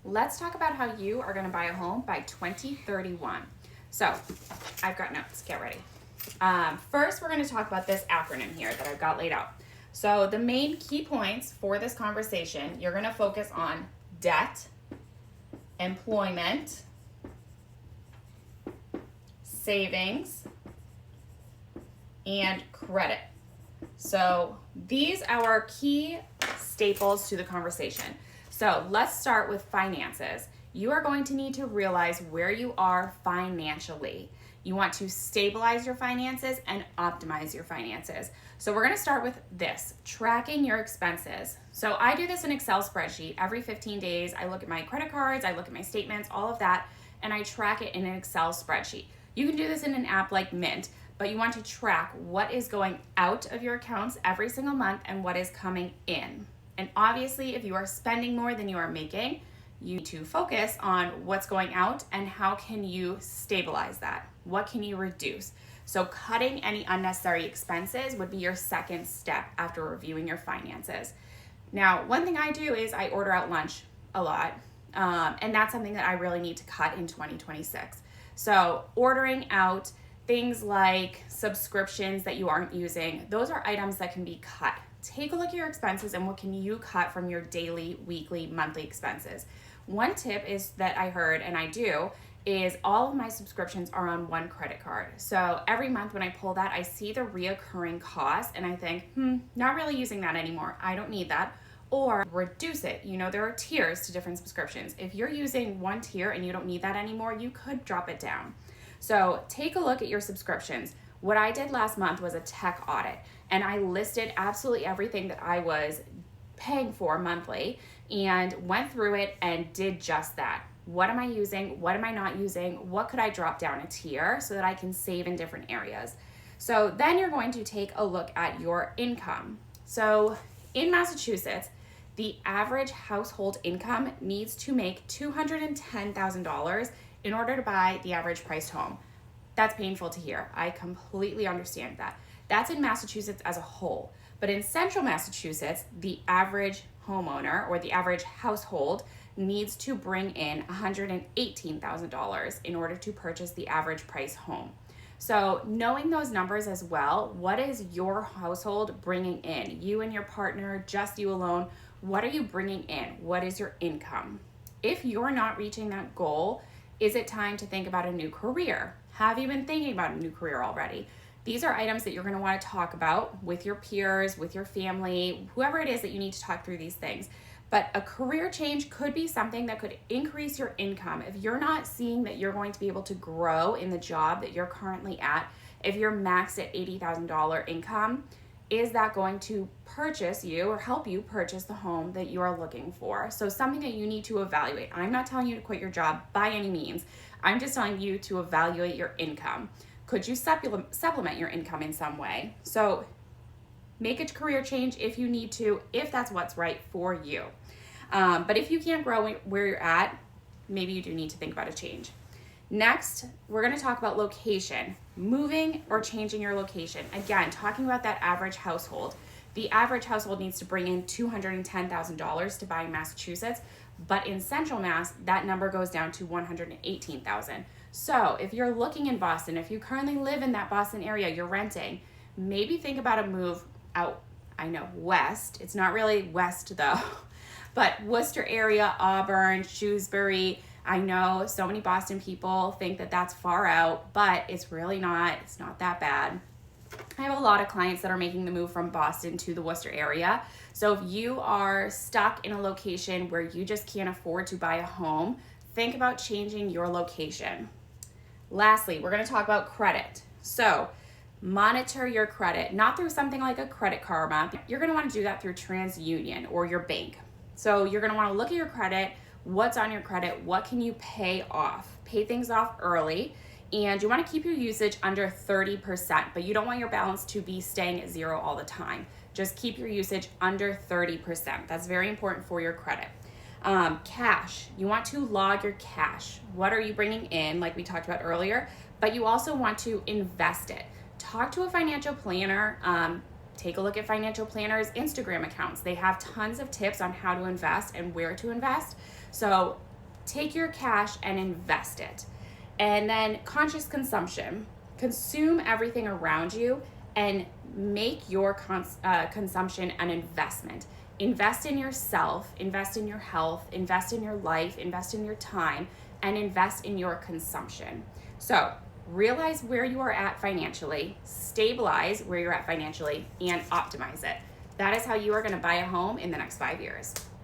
Let's talk about how you are going to buy a home by 2031. So I've got notes, get ready. First, we're going to talk about this acronym here that I've got laid out. So the main key points for this conversation, you're going to focus on debt, employment, savings, and credit. So these are our key staples to the conversation. So let's start with finances. You are going to need to realize where you are financially. You want to stabilize your finances and optimize your finances. So we're going to start with this, tracking your expenses. So I do this in Excel spreadsheet. Every 15 days, I look at my credit cards, I look at my statements, all of that, and I track it in an Excel spreadsheet. You can do this in an app like Mint, but you want to track what is going out of your accounts every single month and what is coming in. And obviously, if you are spending more than you are making, you need to focus on what's going out and how can you stabilize that? What can you reduce? So cutting any unnecessary expenses would be your second step after reviewing your finances. Now, one thing I do is I order out lunch a lot, and that's something that I really need to cut in 2026. So ordering out things like subscriptions that you aren't using, those are items that can be cut. Take a look at your expenses and what can you cut from your daily, weekly, monthly expenses. One tip is that I heard, and I do, is all of my subscriptions are on one credit card. So every month when I pull that, I see the reoccurring cost and I think, not really using that anymore. I don't need that. Or reduce it. You know, there are tiers to different subscriptions. If you're using one tier and you don't need that anymore, you could drop it down. So take a look at your subscriptions. What I did last month was a tech audit, and I listed absolutely everything that I was paying for monthly and went through it and did just that. What am I using? What am I not using? What could I drop down a tier so that I can save in different areas? So then you're going to take a look at your income. So in Massachusetts, the average household income needs to make $210,000 in order to buy the average priced home. That's painful to hear. I completely understand that. That's in Massachusetts as a whole. But in central Massachusetts, the average homeowner or the average household needs to bring in $118,000 in order to purchase the average price home. So knowing those numbers as well, what is your household bringing in? You and your partner, just you alone, what are you bringing in? What is your income? If you're not reaching that goal, is it time to think about a new career? Have you been thinking about a new career already? These are items that you're going to want to talk about with your peers, with your family, whoever it is that you need to talk through these things. But a career change could be something that could increase your income. If you're not seeing that you're going to be able to grow in the job that you're currently at, if you're maxed at $80,000 income, is that going to purchase you or help you purchase the home that you are looking for? So something that you need to evaluate. I'm not telling you to quit your job by any means. I'm just telling you to evaluate your income. Could you supplement your income in some way? So make a career change if you need to, if that's what's right for you. But if you can't grow where you're at, maybe you do need to think about a change. Next, we're going to talk about location, moving or changing your location. Again, talking about that average household. The average household needs to bring in $210,000 to buy in Massachusetts, but in Central Mass, that number goes down to $118,000. So if you're looking in Boston, if you currently live in that Boston area, you're renting, maybe think about a move out, I know, west. It's not really west though, but Worcester area, Auburn, Shrewsbury. I know so many Boston people think that that's far out, but it's really not. It's not that bad. I have a lot of clients that are making the move from Boston to the Worcester area. So if you are stuck in a location where you just can't afford to buy a home, think about changing your location. Lastly, we're going to talk about credit. So monitor your credit, not through something like a Credit Karma. You're going to want to do that through TransUnion or your bank. So you're going to want to look at your credit, what's on your credit, what can you pay off? Pay things off early, and you want to keep your usage under 30%, but you don't want your balance to be staying at zero all the time. Just keep your usage under 30%. That's very important for your credit. Cash, you want to log your cash. What are you bringing in, like we talked about earlier, but you also want to invest it. Talk to a financial planner. Take a look at financial planners' Instagram accounts. They have tons of tips on how to invest and where to invest. So take your cash and invest it. And then conscious consumption, consume everything around you and make your consumption an investment. Invest in yourself, invest in your health, invest in your life, invest in your time, and invest in your consumption. So realize where you are at financially, stabilize where you're at financially, and optimize it. That is how you are going to buy a home in the next 5 years.